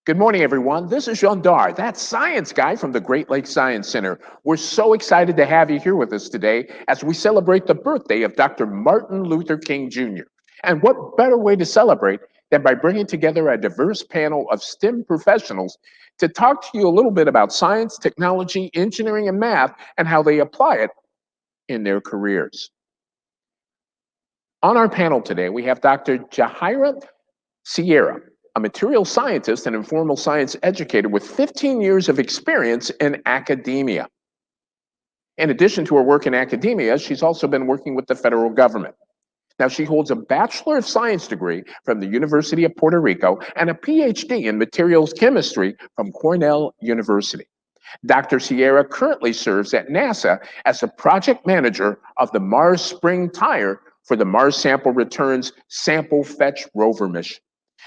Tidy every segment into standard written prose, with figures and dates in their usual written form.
Good morning, everyone. This is Jean Dar, that science guy from the Great Lakes Science Center. We're so excited to have you here with us today as we celebrate the birthday of Dr. Martin Luther King Jr. And what better way to celebrate than by bringing together a diverse panel of STEM professionals to talk to you a little bit about science, technology, engineering, and math, and how they apply it in their careers. On our panel today, we have Dr. Yajaira Sierra, a material scientist and informal science educator with 15 years of experience in academia. In addition to her work in academia, she's also been working with the federal government. Now, she holds a Bachelor of Science degree from the University of Puerto Rico and a PhD in materials chemistry from Cornell University. Dr. Sierra currently serves at NASA as a project manager of the Mars Spring Tire for the Mars Sample Returns Sample Fetch Rover mission.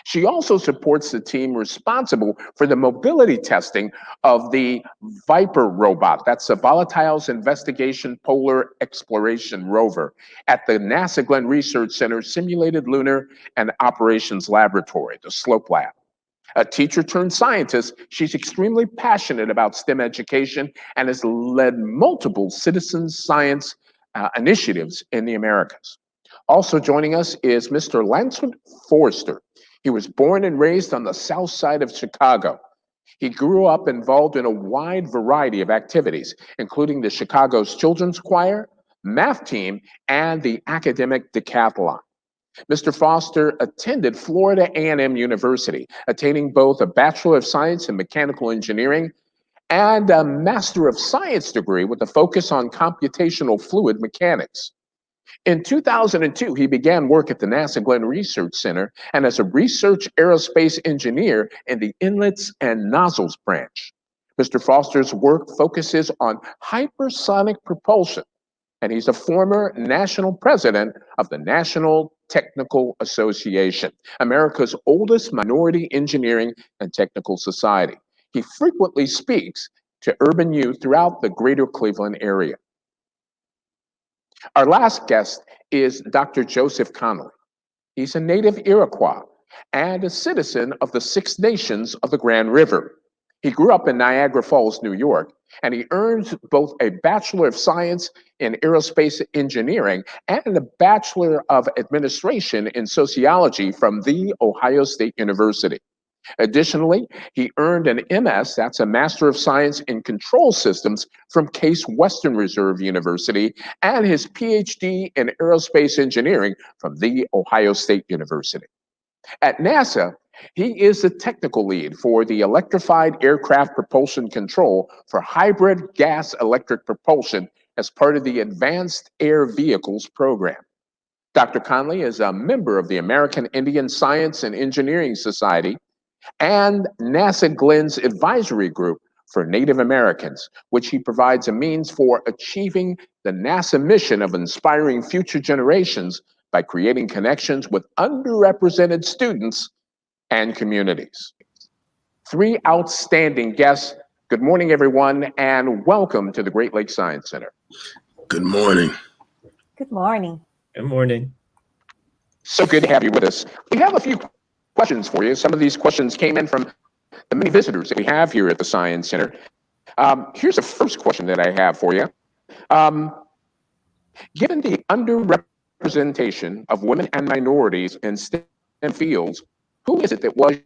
She also supports the team responsible for the mobility testing of the Viper robot, that's the Volatiles Investigation Polar Exploration Rover, at the NASA Glenn Research Center Simulated Lunar and Operations Laboratory, the SLOPE Lab. A teacher turned scientist, she's extremely passionate about STEM education and has led multiple citizen science initiatives in the Americas. Also joining us is Mr. Lansford Forrester. He was born and raised on the south side of Chicago. He grew up involved in a wide variety of activities, including the Chicago's Children's Choir, math team, and the academic decathlon. Mr. Foster attended Florida A&M University, attaining both a Bachelor of Science in Mechanical Engineering and a Master of Science degree with a focus on computational fluid mechanics. In 2002, he began work at the NASA Glenn Research Center and as a research aerospace engineer in the Inlets and Nozzles branch. Mr. Foster's work focuses on hypersonic propulsion, and he's a former national president of the National Technical Association, America's oldest minority engineering and technical society. He frequently speaks to urban youth throughout the greater Cleveland area. Our last guest is Dr. Joseph Connolly. He's a native Iroquois and a citizen of the Six Nations of the Grand River. He grew up in Niagara Falls, New York, and he earned both a Bachelor of Science in Aerospace Engineering and a Bachelor of Administration in Sociology from The Ohio State University. Additionally, he earned an MS, that's a Master of Science in Control Systems from Case Western Reserve University, and his PhD in Aerospace Engineering from The Ohio State University. At NASA, he is the technical lead for the Electrified Aircraft Propulsion Control for hybrid gas electric propulsion as part of the Advanced Air Vehicles program. Dr. Connolly is a member of the American Indian Science and Engineering Society and NASA Glenn's advisory group for Native Americans, which he provides a means for achieving the NASA mission of inspiring future generations by creating connections with underrepresented students and communities. Three outstanding guests. Good morning, everyone, and welcome to the Great Lakes Science Center. Good morning. Good morning. Good morning. So good to have you with us. We have a few questions for you. Some of these questions came in from the many visitors that we have here at the Science Center. Here's the first question that I have for you. Given the underrepresentation of women and minorities in STEM fields, who is it that was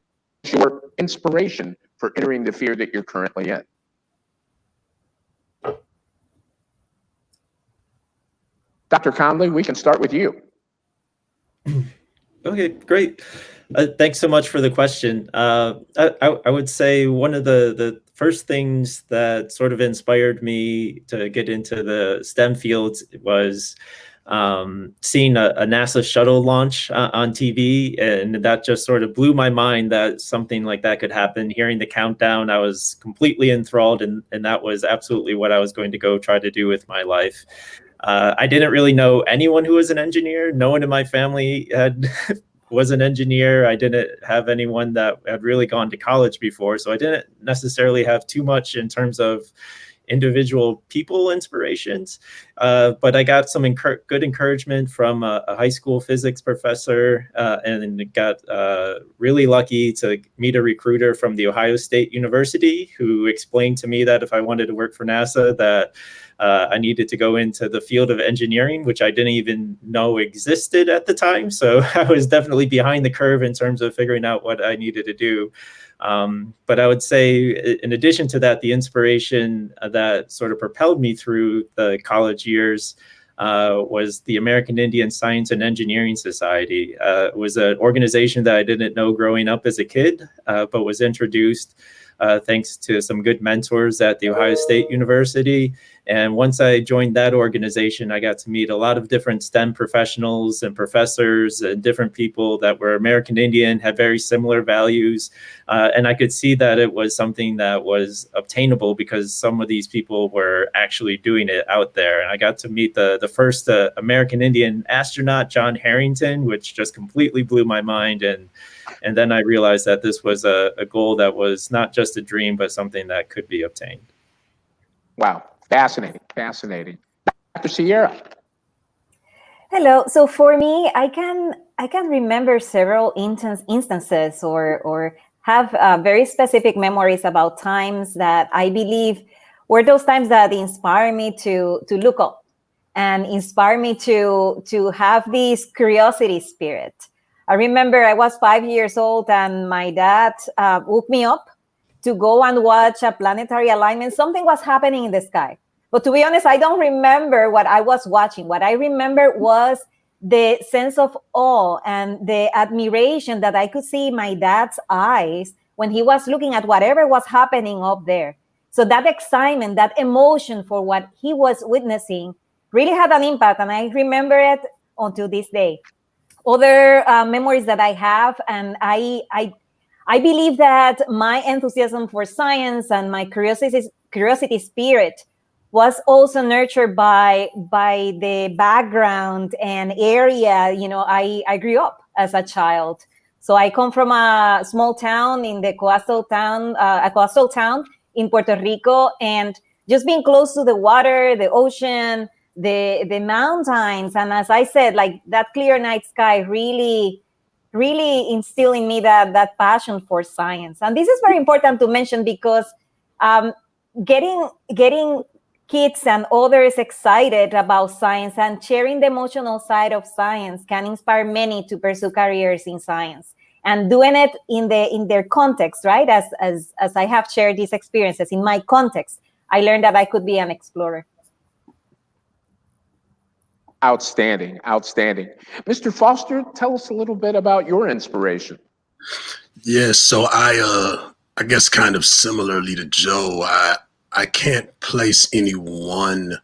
your inspiration for entering the field that you're currently in? Dr. Conley, we can start with you. Okay, great. Thanks so much for the question. I would say one of the first things that sort of inspired me to get into the STEM fields was seeing a NASA shuttle launch on TV, and that just sort of blew my mind that something like that could happen. Hearing the countdown, I was completely enthralled, and that was absolutely what I was going to go try to do with my life. I didn't really know anyone who was an engineer. No one in my family was an engineer. I didn't have anyone that had really gone to college before, so I didn't necessarily have too much in terms of individual people inspirations. But I got some good encouragement from a high school physics professor, and got really lucky to meet a recruiter from the Ohio State University who explained to me that if I wanted to work for NASA, that I needed to go into the field of engineering, which I didn't even know existed at the time. So I was definitely behind the curve in terms of figuring out what I needed to do. But I would say, in addition to that, the inspiration that sort of propelled me through the college years was the American Indian Science and Engineering Society. It was an organization that I didn't know growing up as a kid, but was introduced thanks to some good mentors at the Ohio State University. And once I joined that organization, I got to meet a lot of different STEM professionals and professors and different people that were American Indian, had very similar values. And I could see that it was something that was obtainable because some of these people were actually doing it out there. And I got to meet the first American Indian astronaut, John Harrington, which just completely blew my mind. And then I realized that this was a goal that was not just a dream, but something that could be obtained. Wow. Fascinating, fascinating. Dr. Sierra. Hello. So for me, I can remember several instances or have very specific memories about times that I believe were those times that inspire me to look up and inspire me to have this curiosity spirit. I remember I was 5 years old and my dad woke me up to go and watch a planetary alignment. Something was happening in the sky. But to be honest, I don't remember what I was watching. What I remember was the sense of awe and the admiration that I could see in my dad's eyes when he was looking at whatever was happening up there. So that excitement, that emotion for what he was witnessing really had an impact. And I remember it until this day. Other memories that I have, and I believe that my enthusiasm for science and my curiosity spirit was also nurtured by the background and area. I grew up as a child. So I come from a small town in the coastal town in Puerto Rico, and just being close to the water, the ocean, the mountains, and as I said, like that clear night sky really instilled in me that passion for science. And this is very important to mention because getting kids and others excited about science and sharing the emotional side of science can inspire many to pursue careers in science, and doing it in their context, right? As I have shared these experiences in my context, I learned that I could be an explorer. Outstanding, outstanding. Mr. Foster, tell us a little bit about your inspiration. Yes, so I guess kind of similarly to Joe, I can't place any one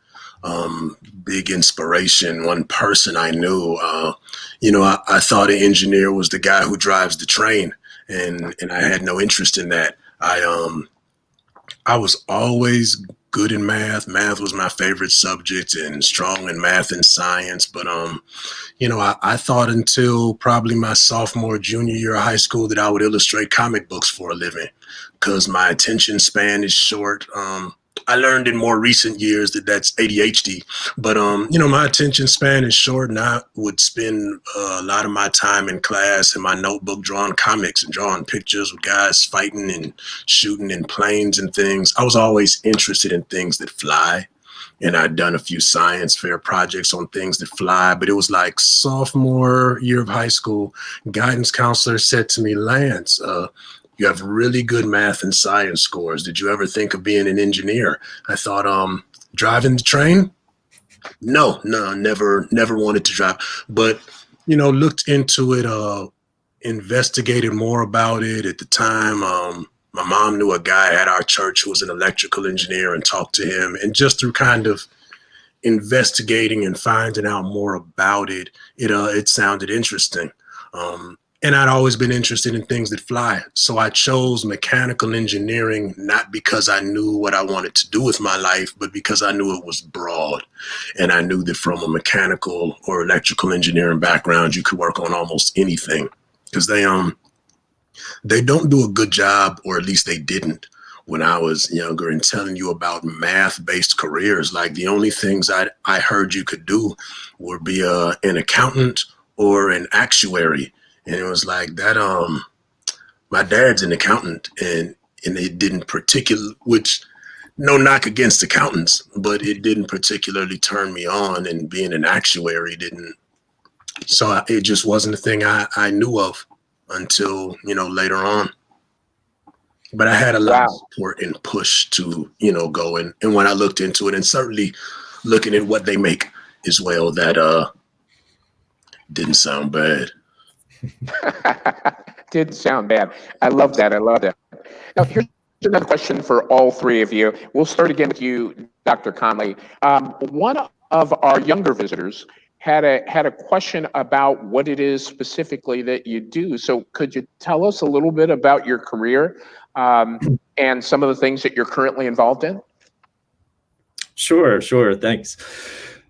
big inspiration, one person I knew. I thought an engineer was the guy who drives the train, and I had no interest in that. I was always good in math. Math was my favorite subject, and strong in math and science. But I thought until probably my sophomore, junior year of high school that I would illustrate comic books for a living, because my attention span is short. I learned in more recent years that that's ADHD, but my attention span is short, and I would spend a lot of my time in class in my notebook drawing comics and drawing pictures with guys fighting and shooting in planes and things. I was always interested in things that fly, and I'd done a few science fair projects on things that fly, but it was like sophomore year of high school, guidance counselor said to me, "Lance, you have really good math and science scores. Did you ever think of being an engineer?" I thought, driving the train? No, never wanted to drive. But, looked into it, investigated more about it. At the time, my mom knew a guy at our church who was an electrical engineer, and talked to him. And just through kind of investigating and finding out more about it, it sounded interesting. And I'd always been interested in things that fly. So I chose mechanical engineering, not because I knew what I wanted to do with my life, but because I knew it was broad. And I knew that from a mechanical or electrical engineering background, you could work on almost anything, because they don't do a good job, or at least they didn't, when I was younger and telling you about math-based careers. Like the only things I heard you could do would be an accountant or an actuary. And it was like that, my dad's an accountant and it didn't which no knock against accountants, but it didn't particularly turn me on, and being an actuary didn't. So it just wasn't a thing I knew of until, later on. But I had a lot of support and push to, go in. And when I looked into it, and certainly looking at what they make as well, that didn't sound bad. Didn't sound bad. I love that. I love that. Now, here's another question for all three of you. We'll start again with you, Dr. Conley. One of our younger visitors had a question about what it is specifically that you do. So could you tell us a little bit about your career and some of the things that you're currently involved in? Sure. Thanks.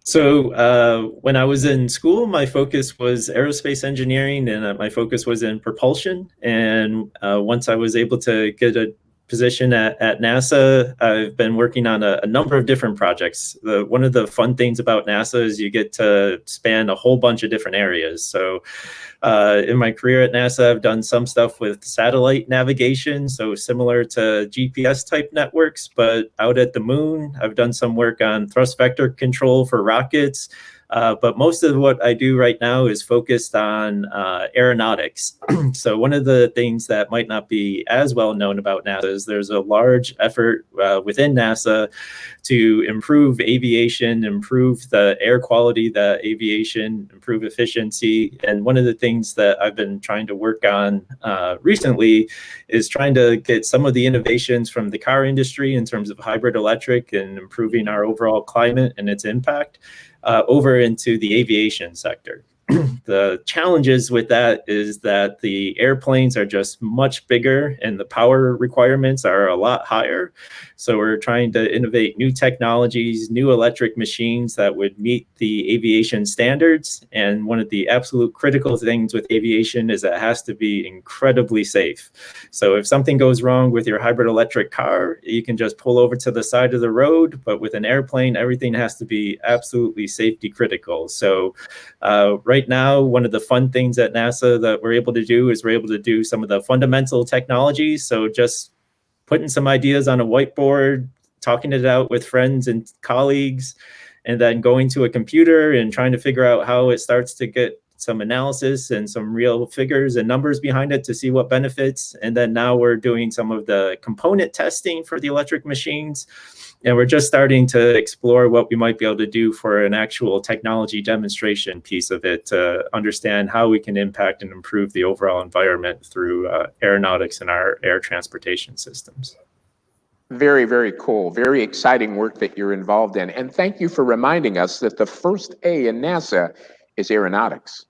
So when I was in school, my focus was aerospace engineering, and my focus was in propulsion. And once I was able to get a position at NASA, I've been working on a number of different projects. One of the fun things about NASA is you get to span a whole bunch of different areas. So in my career at NASA, I've done some stuff with satellite navigation, so similar to GPS type networks, but out at the moon. I've done some work on thrust vector control for rockets. But most of what I do right now is focused on aeronautics. So one of the things that might not be as well known about NASA is there's a large effort within NASA to improve aviation, improve the air quality, the aviation, improve efficiency. And one of the things that I've been trying to work on recently is trying to get some of the innovations from the car industry in terms of hybrid electric and improving our overall climate and its impact over into the aviation sector. The challenges with that is that the airplanes are just much bigger and the power requirements are a lot higher. So we're trying to innovate new technologies, new electric machines that would meet the aviation standards. And one of the absolute critical things with aviation is that it has to be incredibly safe. So if something goes wrong with your hybrid electric car, you can just pull over to the side of the road. But with an airplane, everything has to be absolutely safety critical. So right now, one of the fun things at NASA that we're able to do is we're able to do some of the fundamental technologies. So just putting some ideas on a whiteboard, talking it out with friends and colleagues, and then going to a computer and trying to figure out how it starts to get some analysis and some real figures and numbers behind it to see what benefits. And then now we're doing some of the component testing for the electric machines. And we're just starting to explore what we might be able to do for an actual technology demonstration piece of it to understand how we can impact and improve the overall environment through aeronautics and our air transportation systems. Very, very cool. Very exciting work that you're involved in. And thank you for reminding us that the first A in NASA is aeronautics.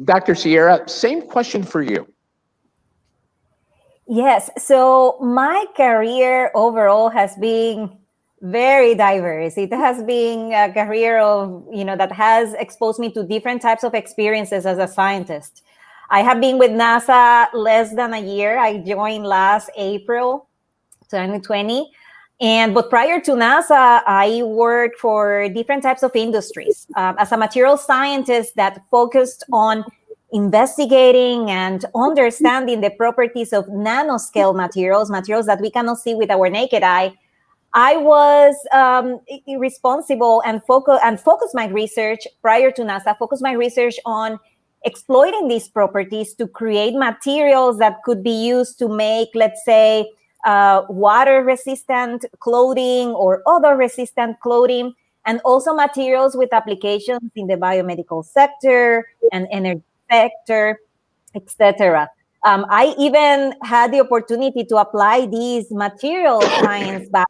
Dr. Sierra, same question for you. Yes, so my career overall has been very diverse. It has been a career of, that has exposed me to different types of experiences as a scientist. I have been with NASA less than a year. I joined last April 2020. But prior to NASA, I worked for different types of industries as a material scientist that focused on investigating and understanding the properties of nanoscale materials that we cannot see with our naked eye. I was responsible and focused my research prior to NASA, focused my research on exploiting these properties to create materials that could be used to make, let's say, water-resistant clothing or odor-resistant clothing, and also materials with applications in the biomedical sector and energy sector, etc. I even had the opportunity to apply these material science background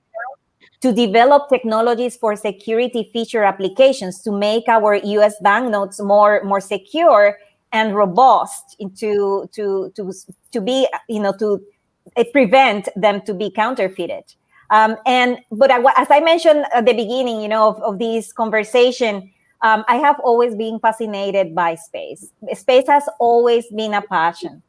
to develop technologies for security feature applications to make our U.S. banknotes more secure and robust to be, to prevent them to be counterfeited. But as I mentioned at the beginning, of this conversation, I have always been fascinated by space. Space has always been a passion.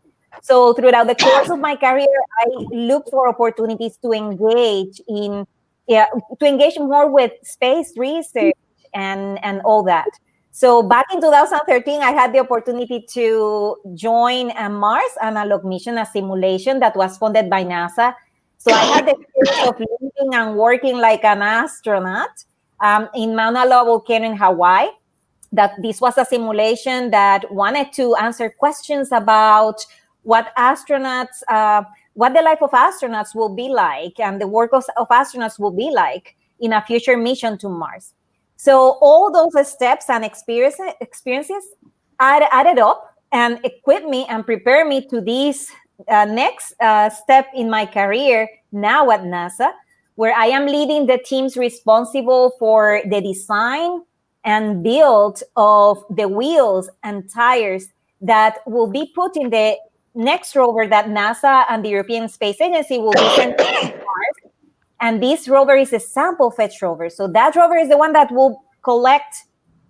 So throughout the course of my career, I look for opportunities to engage in, to engage more with space research and all that. So back in 2013, I had the opportunity to join a Mars analog mission, a simulation that was funded by NASA. So I had the experience of living and working like an astronaut in Mauna Loa volcano in Hawaii. That this was a simulation that wanted to answer questions about what astronauts, what the life of astronauts will be like, and the work of astronauts will be like in a future mission to Mars. So all those steps and experiences added up and equipped me and prepared me to this next step in my career now at NASA, where I am leading the teams responsible for the design and build of the wheels and tires that will be put in the next rover that NASA and the European Space Agency will be sending to Mars. And this rover is a sample fetch rover. So that rover is the one that will collect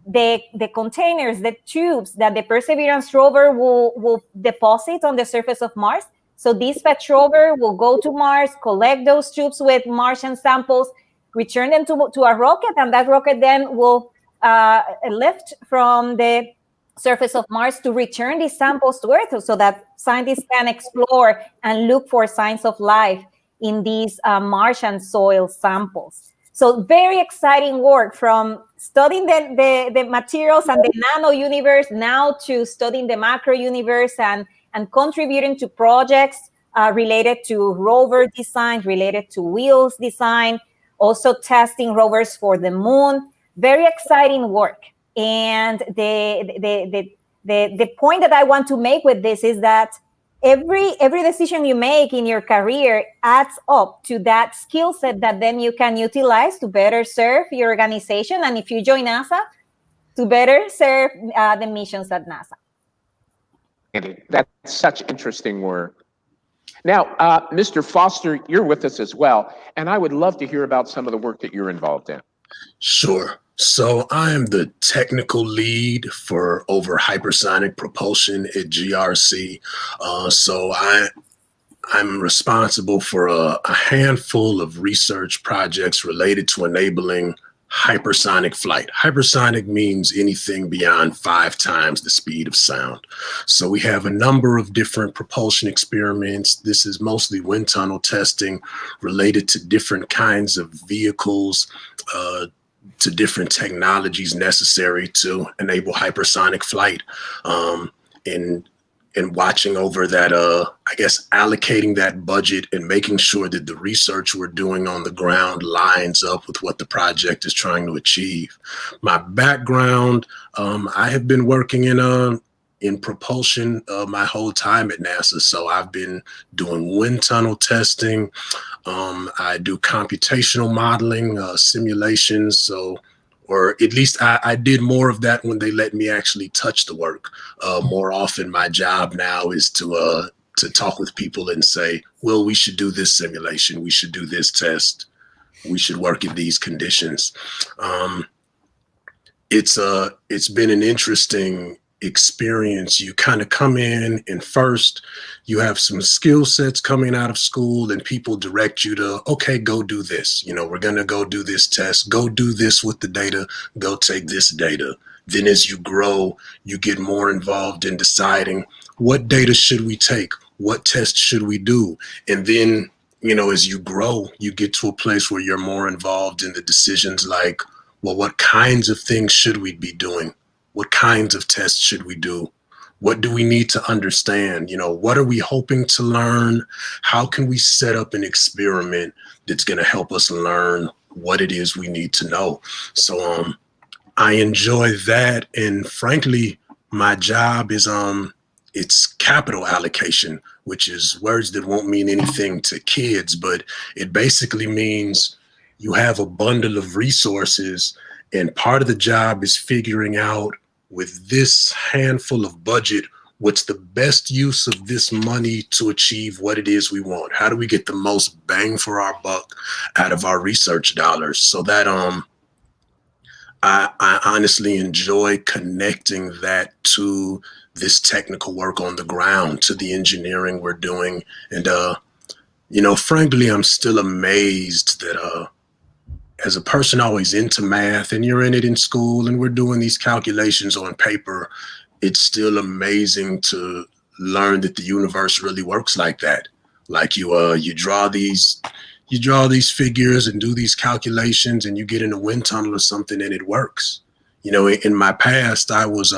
the containers, the tubes that the Perseverance rover will deposit on the surface of Mars. So this fetch rover will go to Mars, collect those tubes with Martian samples, return them to a rocket, and that rocket then will lift from the surface of Mars to return these samples to Earth so that scientists can explore and look for signs of life in these Martian soil samples. So very exciting work, from studying the materials and the nano universe now to studying the macro universe and contributing to projects related to rover design, related to wheels design, also testing rovers for the moon. Very exciting work. And the point that I want to make with this is that every decision you make in your career adds up to that skill set that then you can utilize to better serve your organization. And if you join NASA, to better serve the missions at NASA. Andy, that's such interesting work. Now, Mr. Foster, you're with us as well, and I would love to hear about some of the work that you're involved in. Sure. So I am the technical lead for over hypersonic propulsion at GRC. So I'm responsible for a handful of research projects related to enabling hypersonic flight. Hypersonic means anything beyond 5 times the speed of sound. So we have a number of different propulsion experiments. This is mostly wind tunnel testing related to different kinds of vehicles, to different technologies necessary to enable hypersonic flight, and watching over that, I guess, allocating that budget and making sure that the research we're doing on the ground lines up with what the project is trying to achieve. My background, I have been working in propulsion my whole time at NASA. So I've been doing wind tunnel testing. I do computational modeling, simulations. So, or at least I did more of that when they let me actually touch the work. More often, my job now is to talk with people and say, well, we should do this simulation. We should do this test. We should work in these conditions. It's been an interesting experience. You kind of come in and first you have some skill sets coming out of school and people direct you to, okay, go do this. You know, we're going to go do this test, go do this with the data, go take this data. Then as you grow, you get more involved in deciding what data should we take? What tests should we do? And then, you know, as you grow, you get to a place where you're more involved in the decisions like, well, what kinds of things should we be doing? What kinds of tests should we do? What do we need to understand? You know, what are we hoping to learn? How can we set up an experiment that's going to help us learn what it is we need to know? So I enjoy that. And frankly, my job is it's capital allocation, which is words that won't mean anything to kids, but it basically means you have a bundle of resources, and part of the job is figuring out, with this handful of budget, what's the best use of this money to achieve what it is we want? How do we get the most bang for our buck out of our research dollars? So that I honestly enjoy connecting that to this technical work on the ground, to the engineering we're doing. And, frankly, I'm still amazed that as a person always into math and you're in it in school and we're doing these calculations on paper, it's still amazing to learn that the universe really works like that. Like you draw these figures and do these calculations and you get in a wind tunnel or something and it works. In my past, I was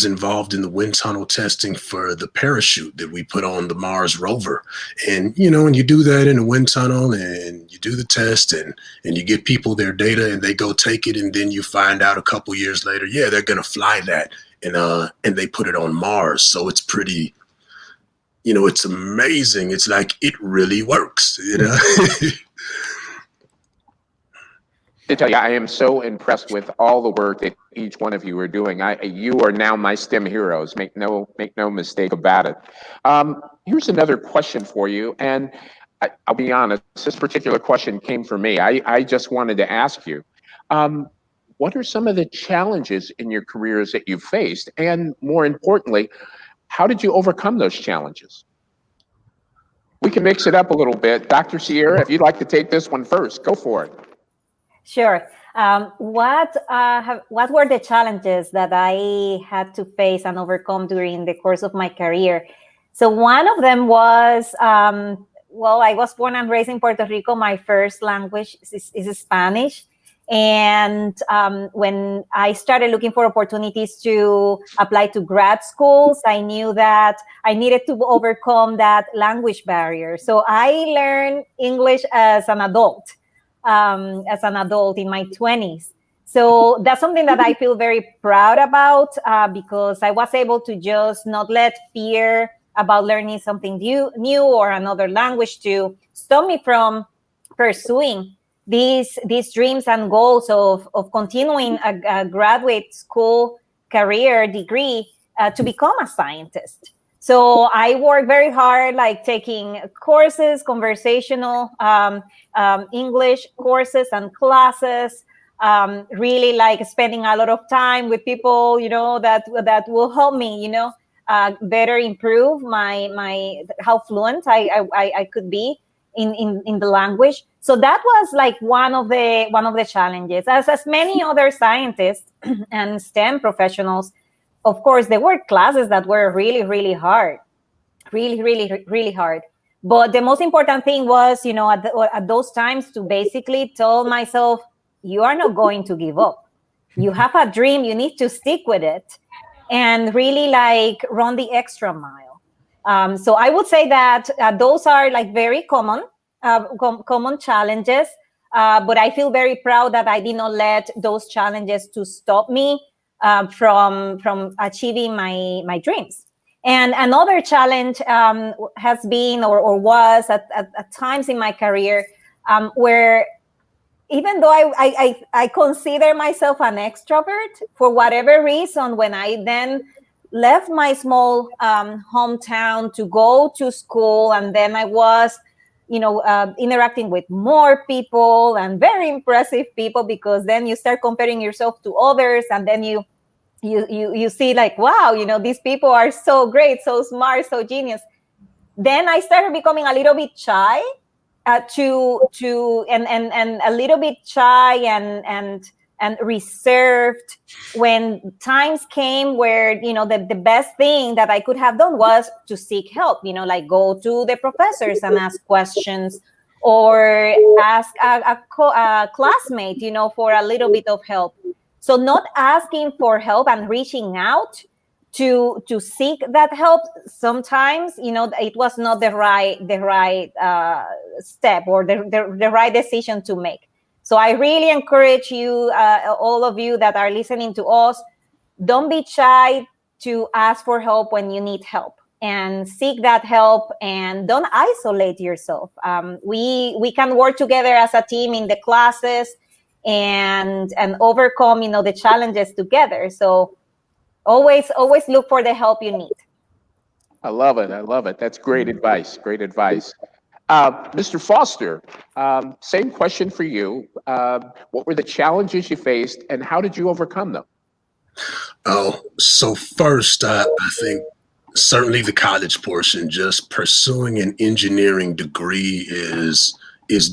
involved in the wind tunnel testing for the parachute that we put on the Mars rover. And, and you do that in a wind tunnel and you do the test and you get people their data and they go take it. And then you find out a couple years later, yeah, they're going to fly that. And they put it on Mars. So it's pretty, it's amazing. It's like, it really works, To tell you, I am so impressed with all the work that each one of you are doing. You are now my STEM heroes. Make no mistake about it. Here's another question for you, and I'll be honest. This particular question came from me. I just wanted to ask you, what are some of the challenges in your careers that you've faced, and more importantly, how did you overcome those challenges? We can mix it up a little bit. Dr. Sierra, if you'd like to take this one first, go for it. Sure. What were the challenges that I had to face and overcome during the course of my career? So one of them was, I was born and raised in Puerto Rico. My first language is Spanish. And when I started looking for opportunities to apply to grad schools, I knew that I needed to overcome that language barrier. So I learned English as an adult in my 20s. So that's something that I feel very proud about because I was able to just not let fear about learning something new or another language to stop me from pursuing these dreams and goals of continuing a graduate school career degree to become a scientist. So I work very hard, like taking courses, conversational English courses and classes, really like spending a lot of time with people, that will help me, better improve my how fluent I could be in the language. So that was like one of the challenges. As many other scientists and STEM professionals, of course, there were classes that were really, really hard, really hard. But the most important thing was, at those times to basically tell myself, you are not going to give up. You have a dream, you need to stick with it and really like run the extra mile. So I would say that those are like very common challenges, but I feel very proud that I did not let those challenges to stop me from achieving my dreams. And another challenge has been or was at times in my career where even though I consider myself an extrovert, for whatever reason, when I then left my small hometown to go to school, and then I was interacting with more people and very impressive people, because then you start comparing yourself to others, and then you see like, wow, these people are so great, so smart, so genius. Then I started becoming a little bit shy and a little bit shy and reserved when times came where, the best thing that I could have done was to seek help, like go to the professors and ask questions, or ask a classmate, for a little bit of help. So not asking for help and reaching out to seek that help, sometimes, it was not the right step or the right decision to make. So I really encourage you, all of you that are listening to us, don't be shy to ask for help when you need help, and seek that help, and don't isolate yourself. We can work together as a team in the classes and overcome, the challenges together. So always look for the help you need. I love it. That's great advice. Great advice. Mr. Foster, same question for you. What were the challenges you faced and how did you overcome them? Oh, so first, I think certainly the college portion, just pursuing an engineering degree is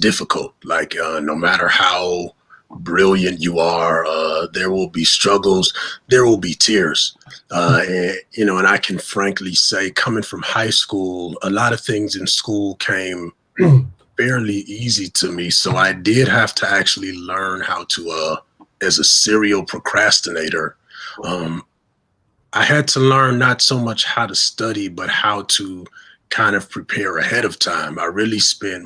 difficult. Like no matter how brilliant you are, there will be struggles, there will be tears. And I can frankly say, coming from high school, a lot of things in school came fairly easy to me. So I did have to actually learn how to, as a serial procrastinator, um, I had to learn not so much how to study, but how to kind of prepare ahead of time. I really spent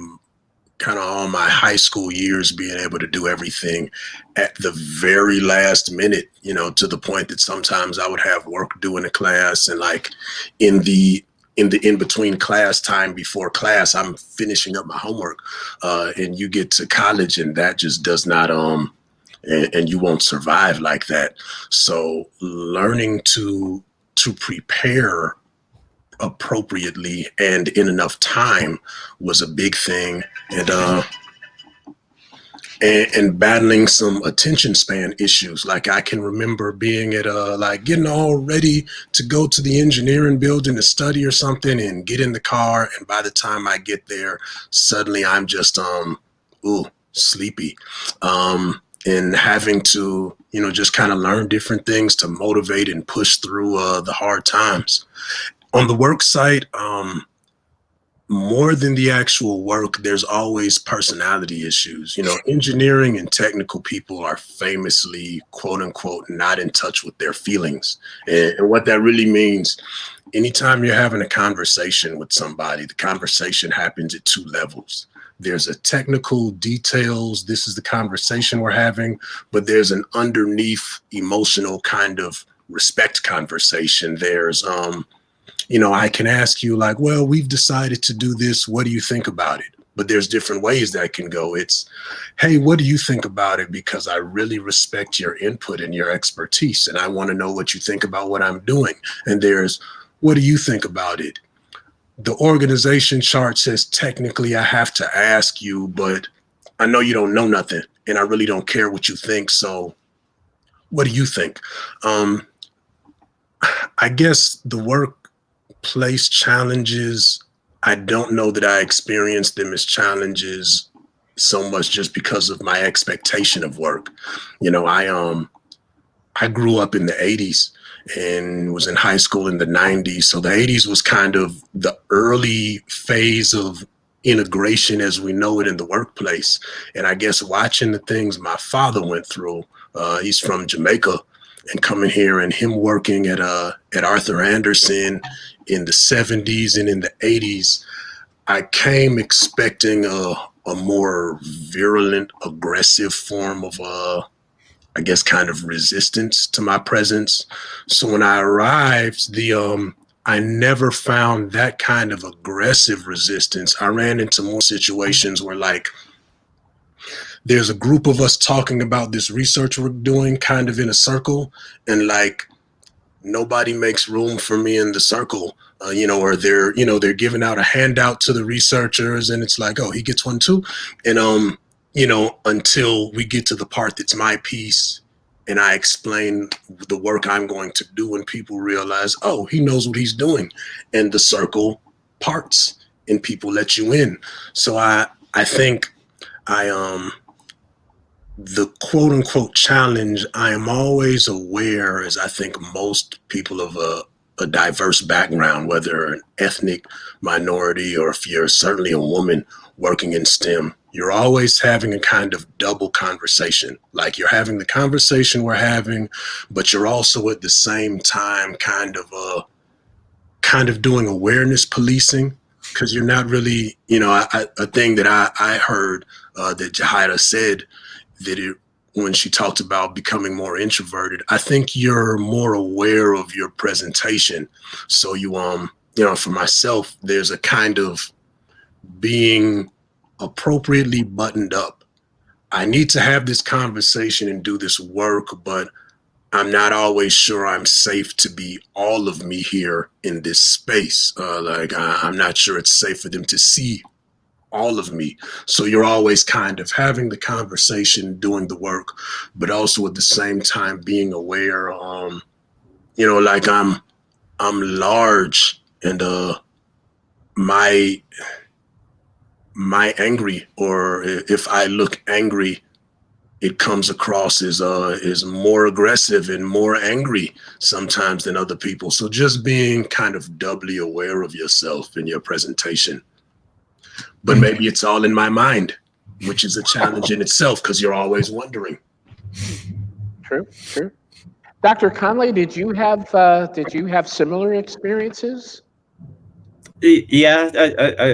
kind of all my high school years being able to do everything at the very last minute, to the point that sometimes I would have work due in a class, and like in the in between class time before class, I'm finishing up my homework, and you get to college and that just does not and you won't survive like that. So learning to prepare appropriately and in enough time was a big thing, and battling some attention span issues. Like I can remember being at like getting all ready to go to the engineering building to study or something, and get in the car, and by the time I get there, suddenly I'm just sleepy, and having to just kind of learn different things to motivate and push through the hard times. On the work site, more than the actual work, there's always personality issues. Engineering and technical people are famously, quote unquote, not in touch with their feelings. And what that really means, anytime you're having a conversation with somebody, the conversation happens at two levels. There's a technical details, this is the conversation we're having, but there's an underneath emotional kind of respect conversation. There's, I can ask you like, well, we've decided to do this. What do you think about it? But there's different ways that can go. It's, hey, what do you think about it? Because I really respect your input and your expertise, and I want to know what you think about what I'm doing. And there's, what do you think about it? The organization chart says technically I have to ask you, but I know you don't know nothing, and I really don't care what you think. So what do you think? I guess the workplace challenges, I don't know that I experienced them as challenges so much just because of my expectation of work. I grew up in the 80s and was in high school in the 90s. So the 80s was kind of the early phase of integration as we know it in the workplace. And I guess watching the things my father went through, he's from Jamaica, and coming here and him working at Arthur Andersen in the 70s and in the 80s, I came expecting a more virulent, aggressive form of I guess kind of resistance to my presence. So when I arrived, I never found that kind of aggressive resistance. I ran into more situations where like there's a group of us talking about this research we're doing kind of in a circle, and like nobody makes room for me in the circle, or they're giving out a handout to the researchers and it's like, oh, he gets one too. And until we get to the part that's my piece and I explain the work I'm going to do, and people realize, oh, he knows what he's doing, and the circle parts and people let you in. So I think the quote unquote challenge, I am always aware, as I think most people of a diverse background, whether an ethnic minority or if you're certainly a woman working in STEM, you're always having a kind of double conversation. Like you're having the conversation we're having, but you're also at the same time kind of doing awareness policing, because you're not really, a thing that I heard that Yajaira said, that when she talked about becoming more introverted, I think you're more aware of your presentation. So you, for myself, there's a kind of being appropriately buttoned up. I need to have this conversation and do this work, but I'm not always sure I'm safe to be all of me here in this space. I'm not sure it's safe for them to see all of me. So you're always kind of having the conversation, doing the work, but also at the same time being aware, like I'm large, and my angry, or if I look angry, it comes across as more aggressive and more angry sometimes than other people. So just being kind of doubly aware of yourself in your presentation. But maybe it's all in my mind, which is a challenge in itself, because you're always wondering. True. Dr. Conley, did you have similar experiences? Yeah,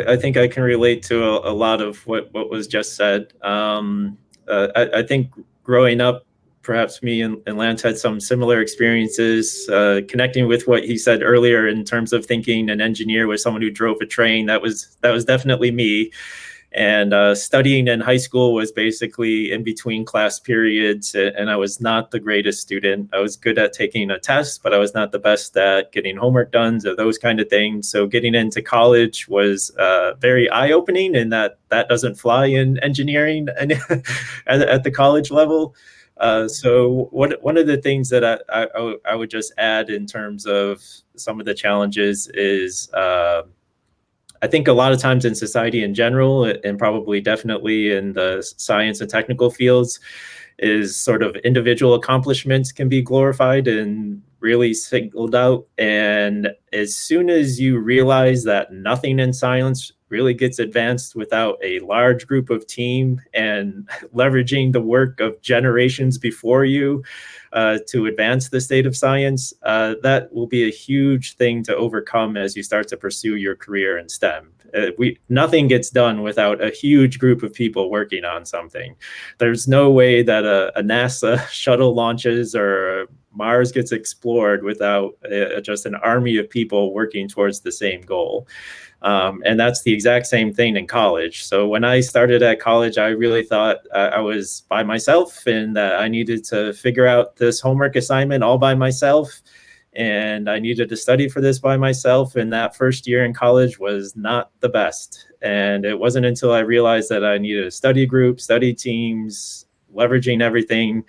I think I can relate to a lot of what was just said. I think growing up, perhaps me and Lance had some similar experiences, connecting with what he said earlier in terms of thinking an engineer was someone who drove a train. That was definitely me. And studying in high school was basically in between class periods, and I was not the greatest student. I was good at taking a test, but I was not the best at getting homework done, so those kind of things. So getting into college was very eye-opening, and that doesn't fly in engineering and at the college level. So one of the things that I would just add in terms of some of the challenges is I think a lot of times in society in general, and probably definitely in the science and technical fields, is sort of individual accomplishments can be glorified and really singled out. And as soon as you realize that nothing in science really gets advanced without a large group of team and leveraging the work of generations before you to advance the state of science, that will be a huge thing to overcome as you start to pursue your career in STEM. Nothing gets done without a huge group of people working on something. There's no way that a NASA shuttle launches or Mars gets explored without just an army of people working towards the same goal. And that's the exact same thing in college. So when I started at college, I really thought I was by myself and that I needed to figure out this homework assignment all by myself. And I needed to study for this by myself. And that first year in college was not the best. And it wasn't until I realized that I needed a study group, study teams, leveraging everything,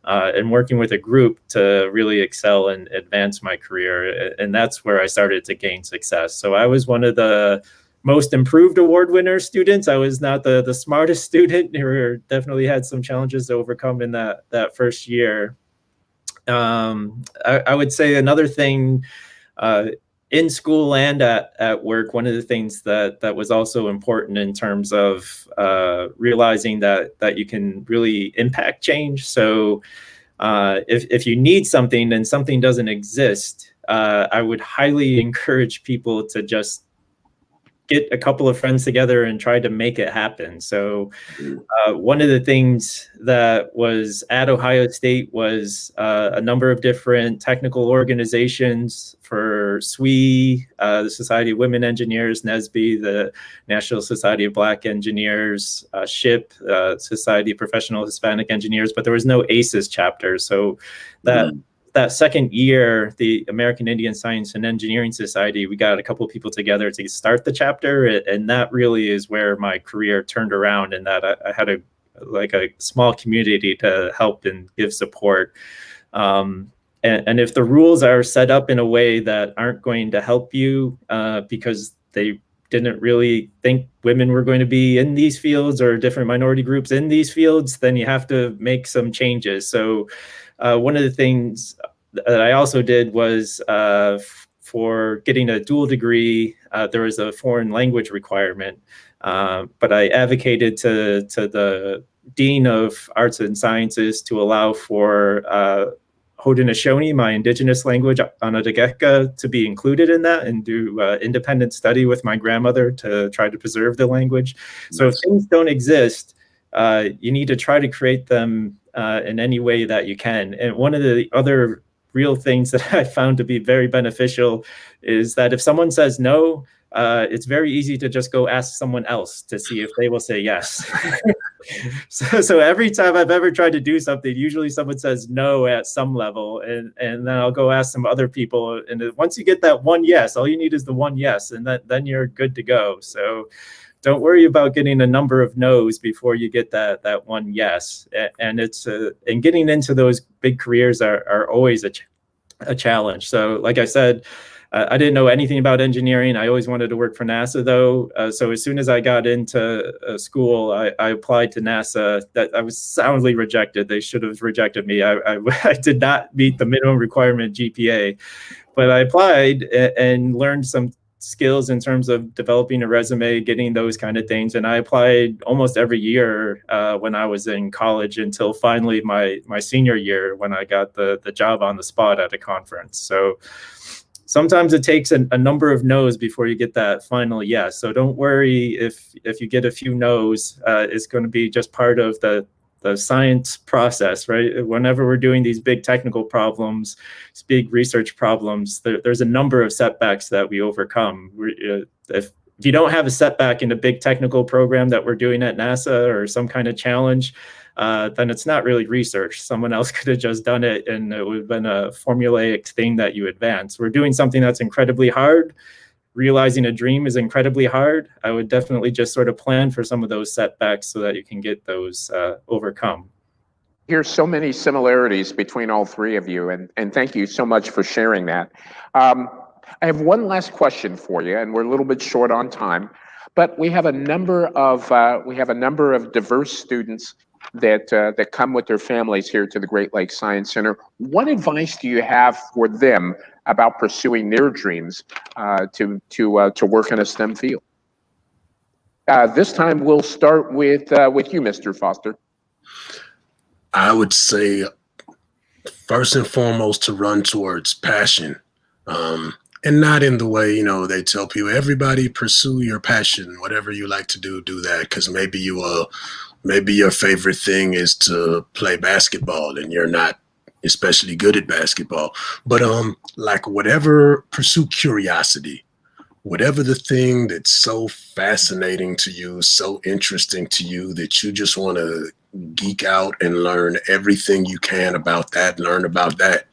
and working with a group to really excel and advance my career. And that's where I started to gain success. So I was one of the most improved award winner students. I was not the smartest student. Who definitely had some challenges to overcome in that first year. I would say another thing in school and at work, one of the things that was also important in terms of realizing that you can really impact change. So if you need something and something doesn't exist, I would highly encourage people to just get a couple of friends together and try to make it happen. So one of the things that was at Ohio State was a number of different technical organizations for SWE, the Society of Women Engineers, NSBE, the National Society of Black Engineers, SHIP, Society of Professional Hispanic Engineers, but there was no ACES chapter. So that second year, the American Indian Science and Engineering Society, we got a couple of people together to start the chapter. And that really is where my career turned around, and that I had a small community to help and give support. And if the rules are set up in a way that aren't going to help you because they didn't really think women were going to be in these fields or different minority groups in these fields, then you have to make some changes. So one of the things that I also did was for getting a dual degree, there was a foreign language requirement, but I advocated to the Dean of Arts and Sciences to allow for Haudenosaunee, my indigenous language, Onondaga, to be included in that and do independent study with my grandmother to try to preserve the language. Nice. So if things don't exist, you need to try to create them in any way that you can. And one of the other real things that I found to be very beneficial is that if someone says no, it's very easy to just go ask someone else to see if they will say yes. So every time I've ever tried to do something, usually someone says no at some level, and then I'll go ask some other people. And once you get that one yes, all you need is the one yes, and then you're good to go. So don't worry about getting a number of no's before you get that one yes. And and getting into those big careers are always a challenge. So like I said, I didn't know anything about engineering. I always wanted to work for NASA, though. So as soon as I got into school, I applied to NASA. That I was soundly rejected. They should have rejected me. I did not meet the minimum requirement GPA, but I applied and learned some skills in terms of developing a resume, getting those kind of things. And I applied almost every year when I was in college until finally my senior year when I got the job on the spot at a conference. So sometimes it takes a number of no's before you get that final yes. So don't worry if you get a few no's. It's going to be just part of the science process, right? Whenever we're doing these big technical problems, these big research problems, there's a number of setbacks that we overcome. If you don't have a setback in a big technical program that we're doing at NASA or some kind of challenge, then it's not really research. Someone else could have just done it and it would have been a formulaic thing that you advance. We're doing something that's incredibly hard. Realizing a dream is incredibly hard. I would definitely just sort of plan for some of those setbacks so that you can get those overcome. Here's so many similarities between all three of you, and thank you so much for sharing that. I have one last question for you, and we're a little bit short on time, but we have a number of diverse students that come with their families here to the Great Lakes Science Center. What advice do you have for them about pursuing their dreams to work in a STEM field? This time we'll start with you, Mr. Foster. I would say first and foremost to run towards passion, and not in the way, they tell people, everybody pursue your passion, whatever you like to do that, because maybe your favorite thing is to play basketball and you're not especially good at basketball. But pursue curiosity. Whatever the thing that's so fascinating to you, so interesting to you that you just want to geek out and learn everything you can about that, learn about that.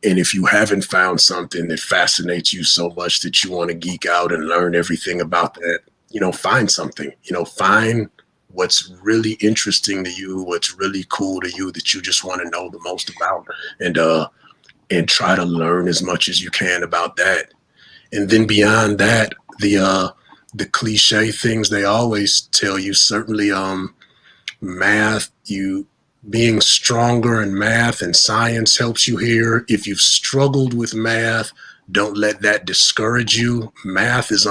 And if you haven't found something that fascinates you so much that you want to geek out and learn everything about that, find something, find what's really interesting to you, what's really cool to you that you just want to know the most about, and try to learn as much as you can about that. And then beyond that, the cliche things they always tell you, certainly math, being stronger in math and science helps you here. If you've struggled with math, don't let that discourage you. Math is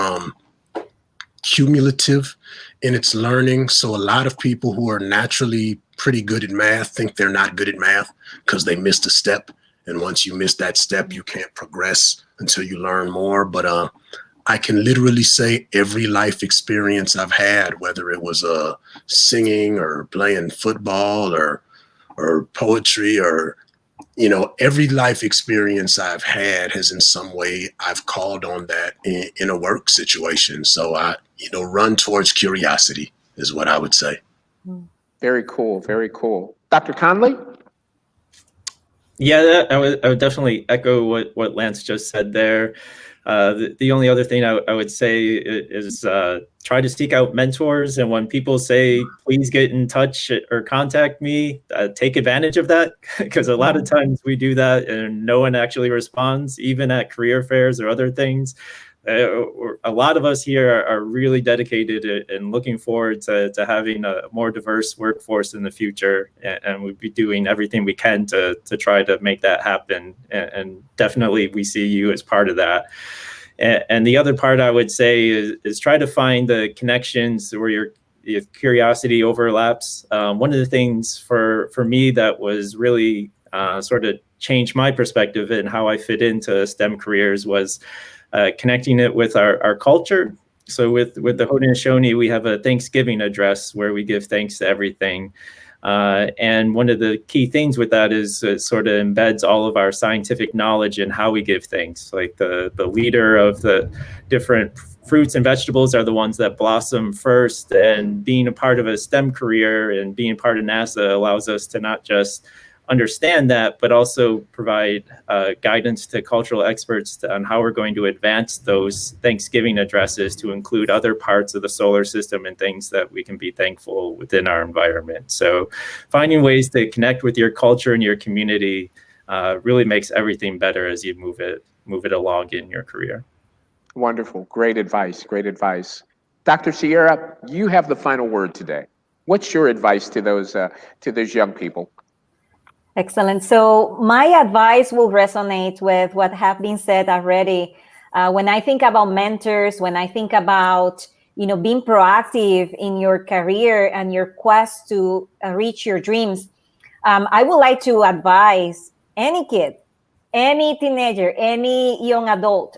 cumulative in its learning. So a lot of people who are naturally pretty good at math think they're not good at math because they missed a step. And once you miss that step, you can't progress until you learn more. But I can literally say every life experience I've had, whether it was singing or playing football or poetry or, every life experience I've had has in some way I've called on that in a work situation. So run towards curiosity is what I would say. Very cool. Very cool. Dr. Conley? Yeah, I would definitely echo what Lance just said there. The only other thing I would say is try to seek out mentors. And when people say, please get in touch or contact me, take advantage of that, because a lot of times we do that and no one actually responds, even at career fairs or other things. A lot of us here are really dedicated and looking forward to having a more diverse workforce in the future, and we'll be doing everything we can to try to make that happen. And definitely we see you as part of that. And the other part I would say is try to find the connections where your curiosity overlaps. One of the things for me that was really sort of changed my perspective and how I fit into STEM careers was connecting it with our culture. So with the Haudenosaunee, we have a Thanksgiving address where we give thanks to everything. And one of the key things with that is it sort of embeds all of our scientific knowledge in how we give thanks. Like the leader of the different fruits and vegetables are the ones that blossom first. And being a part of a STEM career and being part of NASA allows us to not just understand that, but also provide guidance to cultural experts on how we're going to advance those Thanksgiving addresses to include other parts of the solar system and things that we can be thankful within our environment. So finding ways to connect with your culture and your community really makes everything better as you move it along in your career. Wonderful. Great advice. Great advice. Dr. Sierra, you have the final word today. What's your advice to those young people? Excellent. So my advice will resonate with what have been said already. When I think about mentors, when I think about being proactive in your career and your quest to reach your dreams, I would like to advise any kid, any teenager, any young adult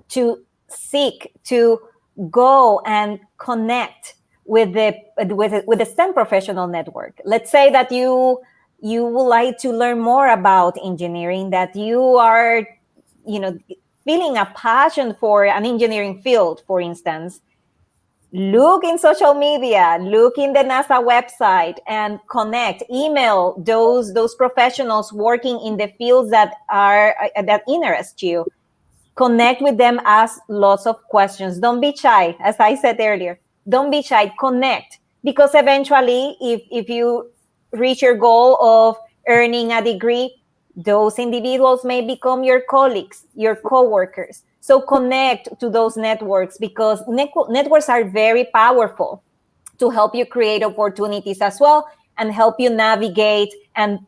to seek to go and connect with the STEM professional network. Let's say that you would like to learn more about engineering, that you are, feeling a passion for an engineering field, for instance. Look in social media, look in the NASA website, and connect, email those professionals working in the fields that interest you. Connect with them, ask lots of questions. Don't be shy, as I said earlier. Don't be shy, connect. Because eventually, if you reach your goal of earning a degree, those individuals may become your colleagues, your coworkers. So connect to those networks, because networks are very powerful to help you create opportunities as well and help you navigate and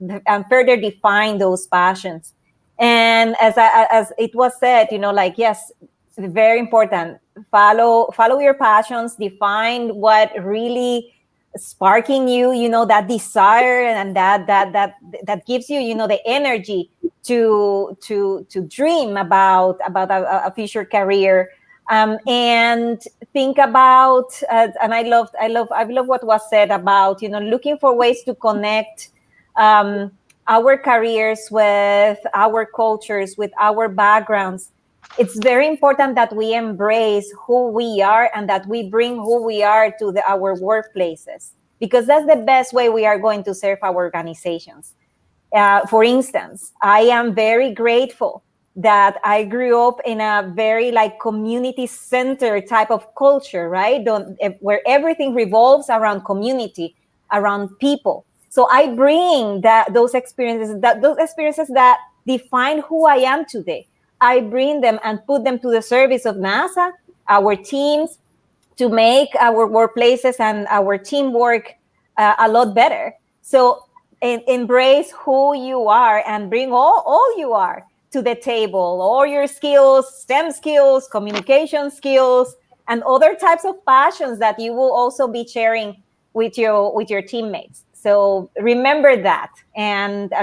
further define those passions. And as it was said, yes, very important. Follow your passions, define what really sparking you, that desire, and that gives you, the energy to dream about a future career, and think about and I love what was said about looking for ways to connect our careers with our cultures, with our backgrounds. It's very important that we embrace who we are and that we bring who we are to our workplaces, because that's the best way we are going to serve our organizations. For instance, I am very grateful that I grew up in a very community-centered type of culture, right? Where everything revolves around community, around people. So I bring those experiences that define who I am today. I bring them and put them to the service of NASA, our teams, to make our workplaces and our teamwork a lot better. So embrace who you are and bring all you are to the table, all your skills, STEM skills, communication skills, and other types of passions that you will also be sharing with your teammates. So remember that and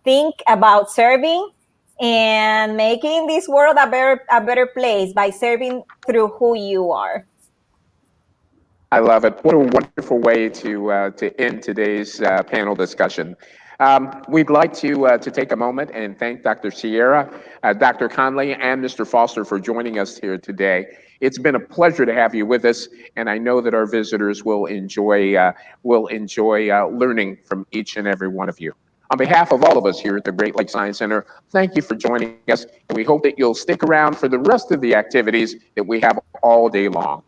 think about serving and making this world a better place by serving through who you are. I love it. What a wonderful way to end today's panel discussion. We'd like to take a moment and thank Dr. Sierra, Dr. Conley, and Mr. Foster for joining us here today. It's been a pleasure to have you with us, and I know that our visitors will enjoy learning from each and every one of you. On behalf of all of us here at the Great Lakes Science Center, thank you for joining us, and we hope that you'll stick around for the rest of the activities that we have all day long.